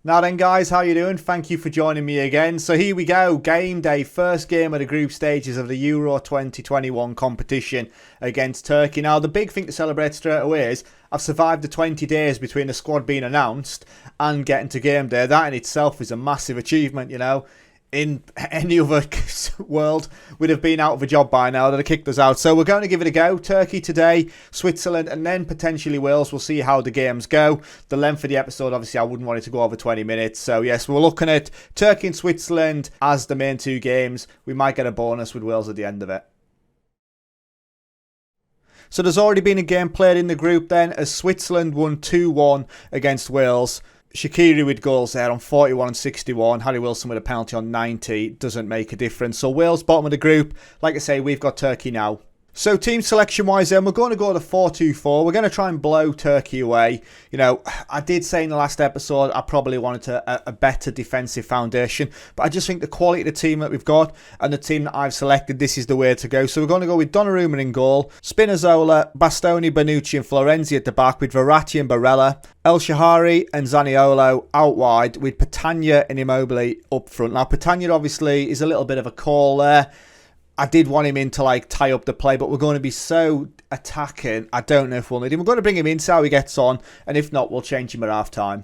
Now then guys, how you doing? Thank you for joining me again. So here we go, game day, first game of the group stages of the Euro 2021 competition against Turkey. Now the big thing to celebrate straight away is I've survived the 20 days between the squad being announced and getting to game day. That in itself is a massive achievement, you know. In any other world, we'd have been out of a job by now. They'd have kicked us out. So we're going to give it a go. Turkey today, Switzerland, and then potentially Wales. We'll see how the games go. The length of the episode, obviously, I wouldn't want it to go over 20 minutes. So yes, we're looking at Turkey and Switzerland as the main two games. We might get a bonus with Wales at the end of it. So there's already been a game played in the group then, as Switzerland won 2-1 against Wales. Shaqiri with goals there on 41 and 61. Harry Wilson with a penalty on 90. Doesn't make a difference. So Wales bottom of the group. Like I say, we've got Turkey now. So team selection wise then, we're going to go to 4-2-4. We're going to try and blow Turkey away. You know, I did say in the last episode I probably wanted a better defensive foundation. But I just think the quality of the team that we've got and the team that I've selected, this is the way to go. So we're going to go with Donnarumma in goal. Spinazzola, Bastoni, Bonucci and Florenzi at the back with Verratti and Barella. El Shahari and Zaniolo out wide with Petagna and Immobile up front. Now Petagna obviously is a little bit of a call there. I did want him in to like tie up the play, but we're going to be so attacking. I don't know if we'll need him. We're going to bring him in, see how he gets on, and if not, we'll change him at half time.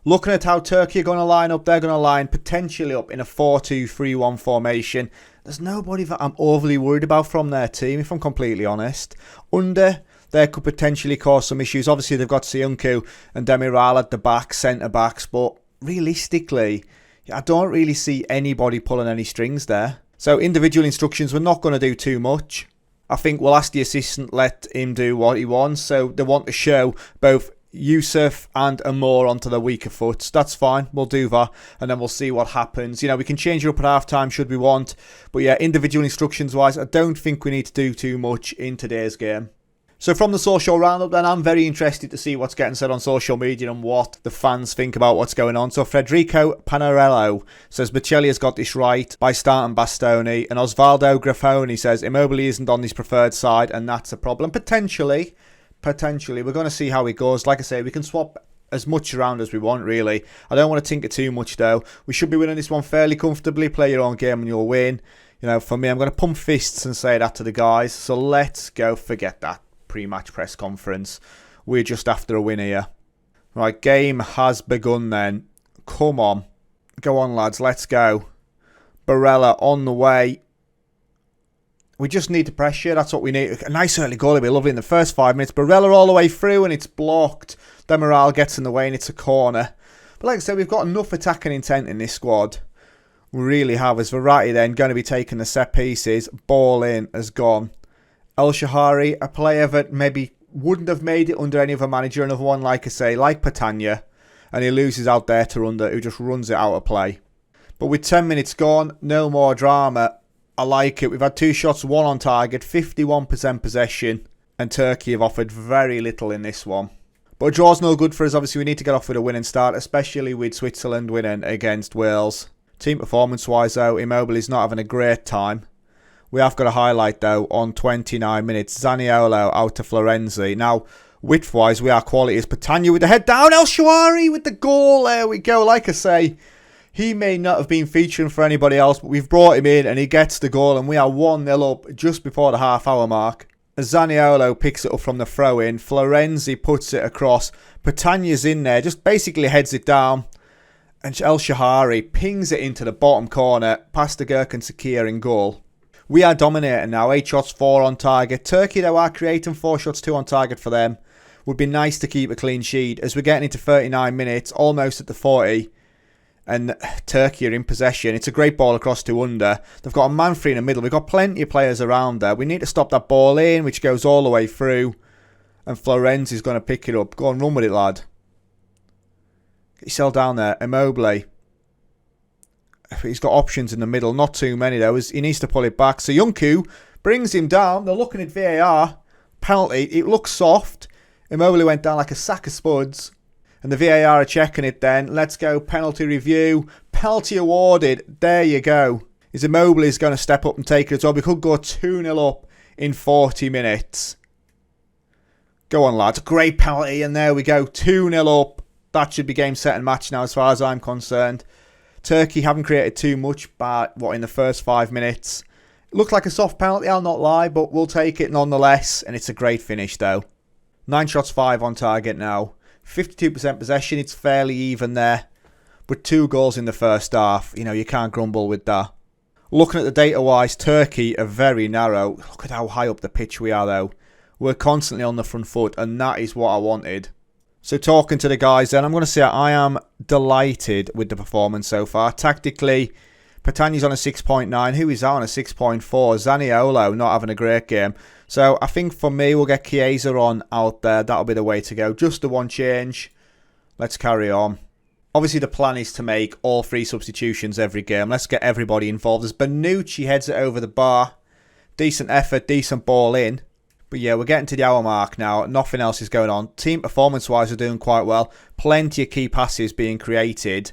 Looking at how Turkey are going to line up, they're going to line potentially up in a 4-2-3-1 formation. There's nobody that I'm overly worried about from their team, if I'm completely honest. There could potentially cause some issues. Obviously, they've got Siyuncu and Demiral at the back, centre-backs, but realistically, I don't really see anybody pulling any strings there. So individual instructions, we're not going to do too much. I think we'll ask the assistant, let him do what he wants. So they want to show both Yusuf and Amor onto the weaker foot. That's fine. We'll do that. And then we'll see what happens. You know, we can change it up at half time should we want. But yeah, individual instructions wise, I don't think we need to do too much in today's game. So from the social roundup then, I'm very interested to see what's getting said on social media and what the fans think about what's going on. So Federico Panarello says Bocelli has got this right by starting Bastoni. And Osvaldo Grafoni says Immobile isn't on his preferred side and that's a problem. Potentially, we're going to see how it goes. Like I say, we can swap as much around as we want really. I don't want to tinker too much though. We should be winning this one fairly comfortably. Play your own game and you'll win. You know, for me, I'm going to pump fists and say that to the guys. So let's go forget that pre-match press conference. We're just after a win here. Right, game has begun then. Come on. Go on, lads. Let's go. Barella on the way. We just need to pressure. That's what we need. A nice early goal. It'll be lovely in the first 5 minutes. Barella all the way through and it's blocked. Demiral gets in the way and it's a corner. But like I said, we've got enough attacking intent in this squad. We really have. As Verratti then going to be taking the set pieces. Ball in has gone. El Shahari, a player that maybe wouldn't have made it under any other manager. Another one, like I say, like Petagna. And he loses out there to Runda, who just runs it out of play. But with 10 minutes gone, no more drama. I like it. We've had 2 shots, 1 on target, 51% possession. And Turkey have offered very little in this one. But a draw's no good for us. Obviously, we need to get off with a winning start, especially with Switzerland winning against Wales. Team performance-wise, though, Immobile is not having a great time. We have got a highlight, though, on 29 minutes. Zaniolo out to Florenzi. Now, width-wise, we are quality. As Petagna with the head down. El Shahari with the goal. There we go. Like I say, he may not have been featuring for anybody else, but we've brought him in and he gets the goal. And we are 1-0 up just before the half-hour mark. As Zaniolo picks it up from the throw-in. Florenzi puts it across. Petagna's in there. Just basically heads it down. And El Shahari pings it into the bottom corner. Past the Gurk and Sakir in goal. We are dominating now, 8 shots, 4 on target. Turkey, though, are creating 4 shots, 2 on target for them. Would be nice to keep a clean sheet as we're getting into 39 minutes, almost at the 40. And Turkey are in possession. It's a great ball across to Under. They've got a man free in the middle. We've got plenty of players around there. We need to stop that ball in, which goes all the way through. And Florenzi's going to pick it up. Go on, run with it, lad. Get yourself down there. Immobile. He's got options in the middle. Not too many, though. He needs to pull it back. So Siyuncu brings him down. They're looking at VAR. Penalty. It looks soft. Immobile went down like a sack of spuds. And the VAR are checking it then. Let's go. Penalty review. Penalty awarded. There you go. Is Immobile is going to step up and take it as well. We could go 2-0 up in 40 minutes. Go on, lads. Great penalty. And there we go. 2-0 up. That should be game, set and match now as far as I'm concerned. Turkey haven't created too much, but in the first 5 minutes. It looked like a soft penalty, I'll not lie, but we'll take it nonetheless. And it's a great finish though. 9 shots, 5 on target now. 52% possession, it's fairly even there. But 2 goals in the first half, you can't grumble with that. Looking at the data-wise, Turkey are very narrow. Look at how high up the pitch we are though. We're constantly on the front foot, and that is what I wanted. So talking to the guys then, I'm going to say I am delighted with the performance so far. Tactically, Patani's on a 6.9. Who is that on a 6.4? Zaniolo not having a great game. So I think for me, we'll get Chiesa on out there. That'll be the way to go. Just the one change. Let's carry on. Obviously, the plan is to make all 3 substitutions every game. Let's get everybody involved. As Bonucci heads it over the bar. Decent effort, decent ball in. But yeah, we're getting to the hour mark now. Nothing else is going on. Team performance-wise, we're doing quite well. Plenty of key passes being created.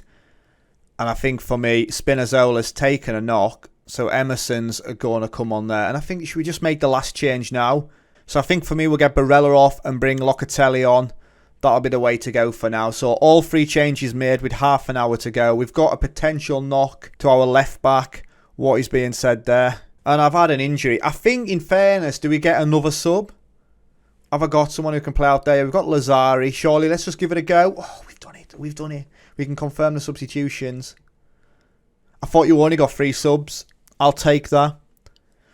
And I think for me, Spinazzola's taken a knock. So Emerson's going to come on there. And I think, should we just make the last change now? So I think for me, we'll get Barella off and bring Locatelli on. That'll be the way to go for now. So all 3 changes made with half an hour to go. We've got a potential knock to our left back. What is being said there? And I've had an injury. I think, in fairness, do we get another sub? Have I got someone who can play out there? We've got Lazari. Surely, let's just give it a go. Oh, we've done it. We've done it. We can confirm the substitutions. I thought you only got 3 subs. I'll take that.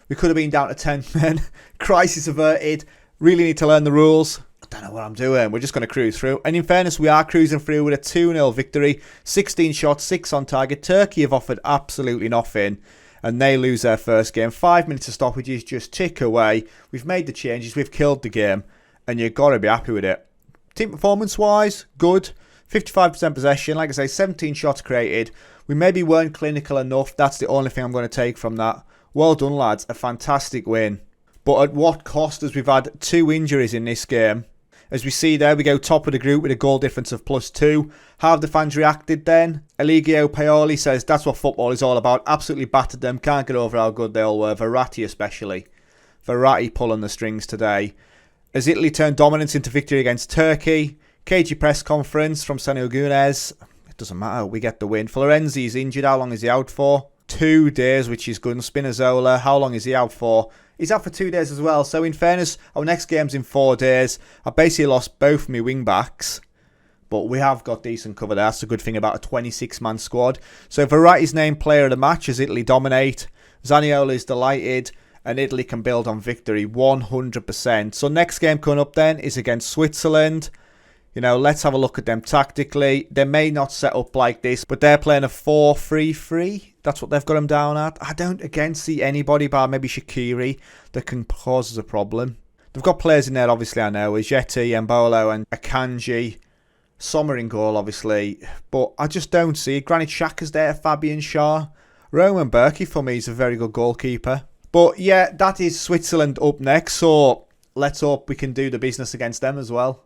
We could have been down to 10 men. Crisis averted. Really need to learn the rules. I don't know what I'm doing. We're just going to cruise through. And in fairness, we are cruising through with a 2-0 victory. 16 shots, 6 on target. Turkey have offered absolutely nothing. And they lose their first game. 5 minutes of stoppages just tick away. We've made the changes. We've killed the game. And you've got to be happy with it. Team performance-wise, good. 55% possession. Like I say, 17 shots created. We maybe weren't clinical enough. That's the only thing I'm going to take from that. Well done, lads. A fantastic win. But at what cost, as we've had 2 injuries in this game. As we see there, we go top of the group with a goal difference of +2. How have the fans reacted then? Eligio Paoli says that's what football is all about. Absolutely battered them. Can't get over how good they all were. Verratti especially. Verratti pulling the strings today. As Italy turned dominance into victory against Turkey. KG press conference from Sanu Gunes. It doesn't matter. We get the win. Florenzi is injured. How long is he out for? 2 days, which is good. And Spinazzola, how long is he out for? He's out for 2 days as well. So in fairness, our next game's in 4 days. I basically lost both my wing backs. But we have got decent cover there. That's a good thing about a 26-man squad. So Verratti's named player of the match as Italy dominate. Zaniolo is delighted. And Italy can build on victory 100%. So next game coming up then is against Switzerland. Let's have a look at them tactically. They may not set up like this, but they're playing a 4-3-3. That's what they've got them down at. I don't again see anybody bar maybe Shaqiri that can cause us a problem. They've got players in there, obviously, I know. Ajeti, Embolo and Akanji. Sommer in goal, obviously. But I just don't see it. Granit Xhaka's there, Fabian Schär. Roman Berkey, for me, is a very good goalkeeper. But yeah, that is Switzerland up next. So let's hope we can do the business against them as well.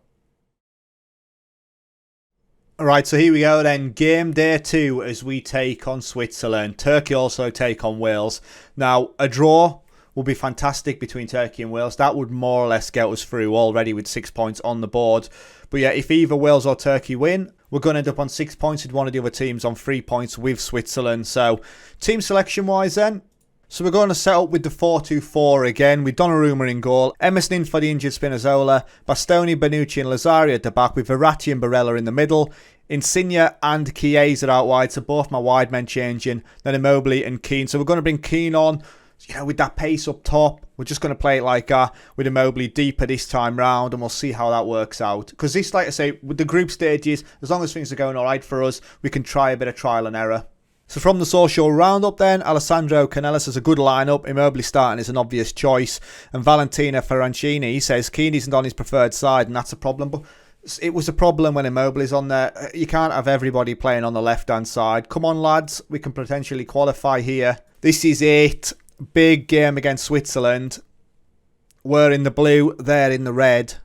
Alright, so here we go then. Game day 2 as we take on Switzerland. Turkey also take on Wales. Now, a draw would be fantastic between Turkey and Wales. That would more or less get us through already with 6 points on the board. But yeah, if either Wales or Turkey win, we're going to end up on 6 points with one of the other teams on 3 points with Switzerland. So, team selection-wise then. So we're going to set up with the 4-2-4 again, with Donnarumma in goal, Emerson in for the injured Spinazzola, Bastoni, Bonucci and Lazari at the back, with Verratti and Barella in the middle, Insigne and Chiesa out wide, so both my wide men changing, then Immobile and Keane. So we're going to bring Keane on, with that pace up top. We're just going to play it like that, with Immobile deeper this time round, and we'll see how that works out. Because this, like I say, with the group stages, as long as things are going alright for us, we can try a bit of trial and error. So from the social roundup then, Alessandro Canellas has a good lineup. Immobile starting is an obvious choice. And Valentina Ferrancini says Keane isn't on his preferred side, and that's a problem. But it was a problem when Immobile is on there. You can't have everybody playing on the left-hand side. Come on, lads. We can potentially qualify here. This is it. Big game against Switzerland. We're in the blue, they're in the red.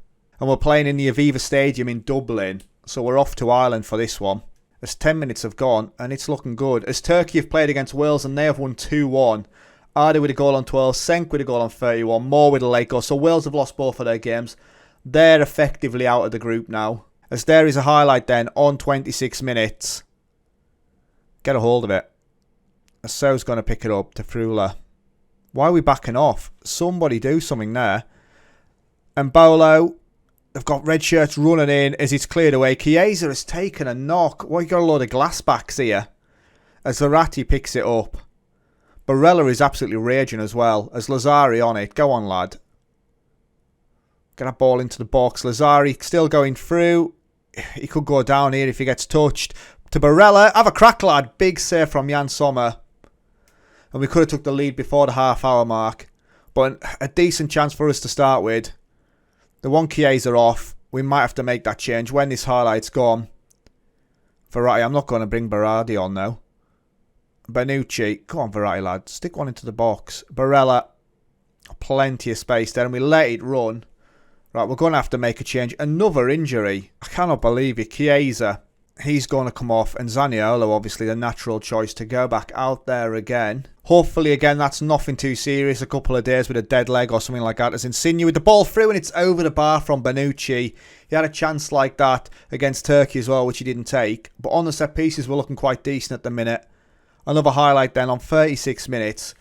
And we're playing in the Aviva Stadium in Dublin. So we're off to Ireland for this one. As 10 minutes have gone, and it's looking good. As Turkey have played against Wales, and they have won 2-1. Arda with a goal on 12, Senk with a goal on 31, Moore with a late goal. So Wales have lost both of their games. They're effectively out of the group now. As there is a highlight then on 26 minutes. Get a hold of it. As So's going to pick it up to Frula. Why are we backing off? Somebody do something there. And Bolo, they've got red shirts running in as it's cleared away. Chiesa has taken a knock. Well, you got a load of glass backs here. As Verratti picks it up. Barella is absolutely raging as well. As Lazzari on it. Go on, lad. Get that ball into the box. Lazzari still going through. He could go down here if he gets touched. To Barella. Have a crack, lad. Big save from Jan Sommer. And we could have took the lead before the half-hour mark. But a decent chance for us to start with. The one Chiesa off. We might have to make that change when this highlight's gone. Verratti, I'm not going to bring Berardi on now. Bonucci. Come on, Verratti, lad. Stick one into the box. Barella. Plenty of space there. And we let it run. Right, we're going to have to make a change. Another injury. I cannot believe it. Chiesa. He's going to come off. And Zaniolo, obviously, the natural choice to go back out there again. Hopefully, again, that's nothing too serious. A couple of days with a dead leg or something like that. As Insigne with the ball through and it's over the bar from Bonucci. He had a chance like that against Turkey as well, which he didn't take. But on the set pieces, we're looking quite decent at the minute. Another highlight then on 36 minutes.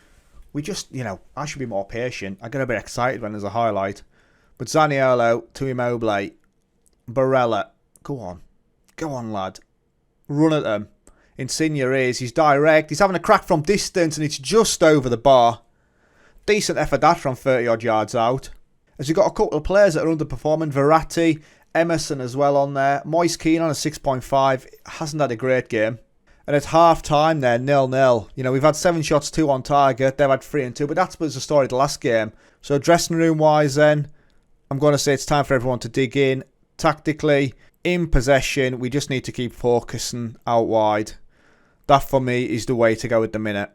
We just, I should be more patient. I get a bit excited when there's a highlight. But Zaniolo to Immobile. Barella. Go on. Go on, lad. Run at them. Insigne is. He's direct. He's having a crack from distance and it's just over the bar. Decent effort that from 30 odd yards out. As we've got a couple of players that are underperforming. Verratti, Emerson as well on there. Moise Kean on a 6.5. Hasn't had a great game. And at half time there, 0-0. We've had 7 shots, 2 on target. They've had 3 and 2. But that's the story of the last game. So dressing room wise then, I'm going to say it's time for everyone to dig in. Tactically, in possession, we just need to keep focusing out wide. That for me is the way to go at the minute.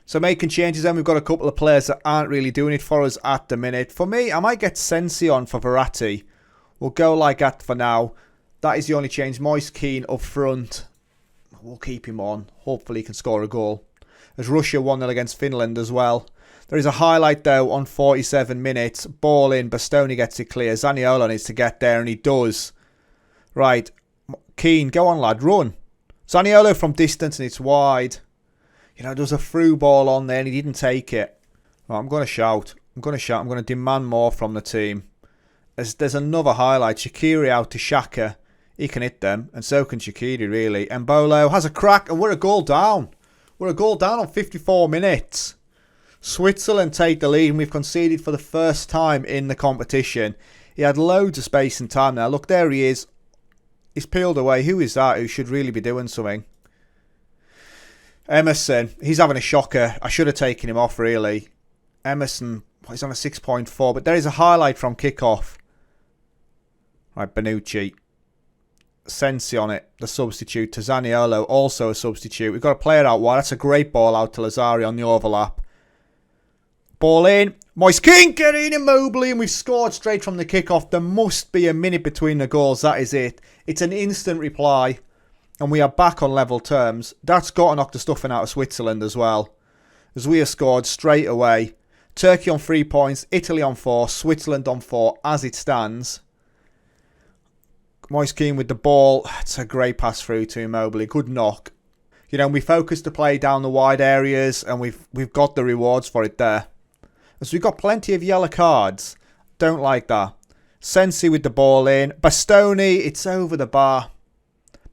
So making changes then, we've got a couple of players that aren't really doing it for us at the minute. For me, I might get Sensi on for Verratti. We'll go like that for now. That is the only change. Moise Kean up front. We'll keep him on. Hopefully he can score a goal. As Russia 1-0 against Finland as well. There is a highlight though on 47 minutes. Ball in. Bastoni gets it clear. Zaniolo needs to get there and he does. Right. Keane, go on lad. Run. Zaniolo from distance and it's wide. There was a through ball on there and he didn't take it. Right, I'm going to shout. I'm going to demand more from the team. As there's another highlight. Shaqiri out to Xhaka. He can hit them, and so can Shaqiri, really. And Bolo has a crack, and we're a goal down. We're a goal down on 54 minutes. Switzerland take the lead, and we've conceded for the first time in the competition. He had loads of space and time now. Look, there he is. He's peeled away. Who is that who should really be doing something? Emerson. He's having a shocker. I should have taken him off, really. Emerson, he's on a 6.4, but there is a highlight from kickoff. Right, Bonucci. Sensi on it, the substitute to Zaniolo, also a substitute. We've got a player out wide. That's a great ball out to Lazzari on the overlap. Ball in. Moise Kean getting Immobile, and we've scored straight from the kickoff. There must be a minute between the goals. That is it. It's an instant reply, and we are back on level terms. That's got to knock the stuffing out of Switzerland as well, as we have scored straight away. Turkey on 3 points, Italy on 4, Switzerland on 4 as it stands. Moise Kean with the ball. It's a great pass through to Immobile. Good knock. We focused the play down the wide areas and we've got the rewards for it there. As we've got plenty of yellow cards. Don't like that. Sensi with the ball in. Bastoni, it's over the bar.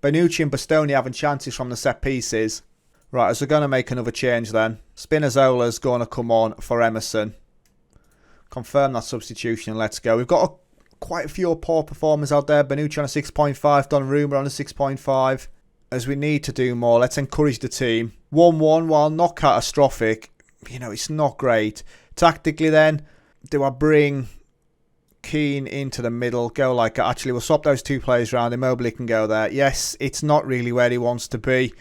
Bonucci and Bastoni having chances from the set pieces. Right, as we're going to make another change then. Spinazzola's going to come on for Emerson. Confirm that substitution. Let's go. We've got quite a few poor performers out there. Bonucci on a 6.5. Donnarumma on a 6.5. As we need to do more. Let's encourage the team. 1-1, while not catastrophic, it's not great. Tactically then, do I bring Keane into the middle? Go like that. Actually, we'll swap those 2 players around. Immobile can go there. Yes, it's not really where he wants to be.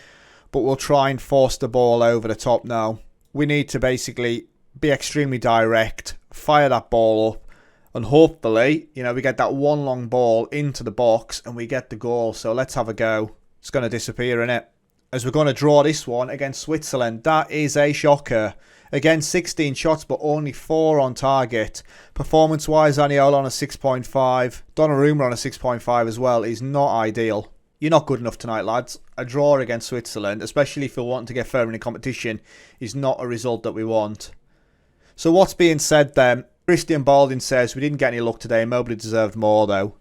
But we'll try and force the ball over the top now. We need to basically be extremely direct. Fire that ball up. And hopefully, we get that one long ball into the box and we get the goal. So let's have a go. It's going to disappear, innit? As we're going to draw this one against Switzerland. That is a shocker. Again, 16 shots, but only 4 on target. Performance-wise, Aniola on a 6.5. Donnarumma on a 6.5 as well is not ideal. You're not good enough tonight, lads. A draw against Switzerland, especially if you're wanting to get further in the competition, is not a result that we want. So what's being said then? Christian Balding says, we didn't get any luck today. Mobley deserved more, though.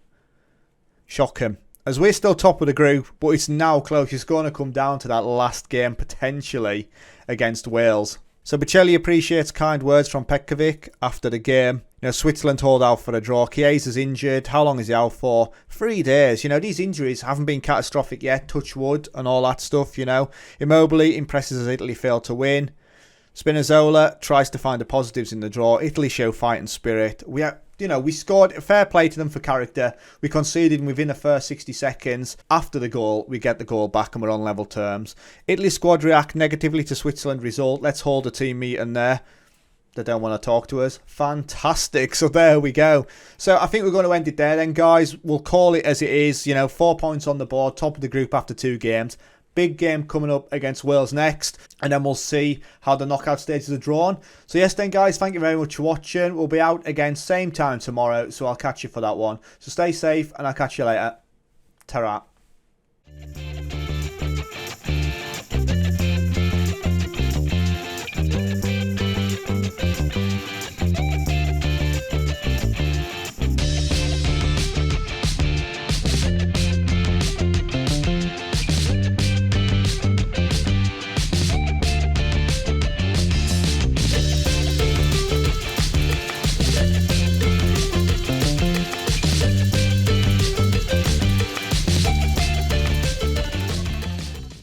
Shock him. As we're still top of the group, but it's now close. It's going to come down to that last game, potentially, against Wales. So Bocelli appreciates kind words from Petkovic after the game. Switzerland hold out for a draw. Chiesa's injured. How long is he out for? 3 days. These injuries haven't been catastrophic yet. Touch wood and all that stuff, Immobile impresses as Italy failed to win. Spinazzola tries to find the positives in the draw. Italy show fighting spirit. We scored. Fair play to them for character. We conceded within the first 60 seconds. After the goal, we get the goal back and we're on level terms. Italy squad react negatively to Switzerland result. Let's hold a team meeting there. They don't want to talk to us. Fantastic. So there we go. So I think we're going to end it there then, guys. We'll call it as it is. 4 points on the board. Top of the group after 2 games. Big game coming up against Wales next, and then we'll see how the knockout stages are drawn. So yes then guys, thank you very much for watching. We'll be out again same time tomorrow, so I'll catch you for that one. So stay safe and I'll catch you later. Ta-ra.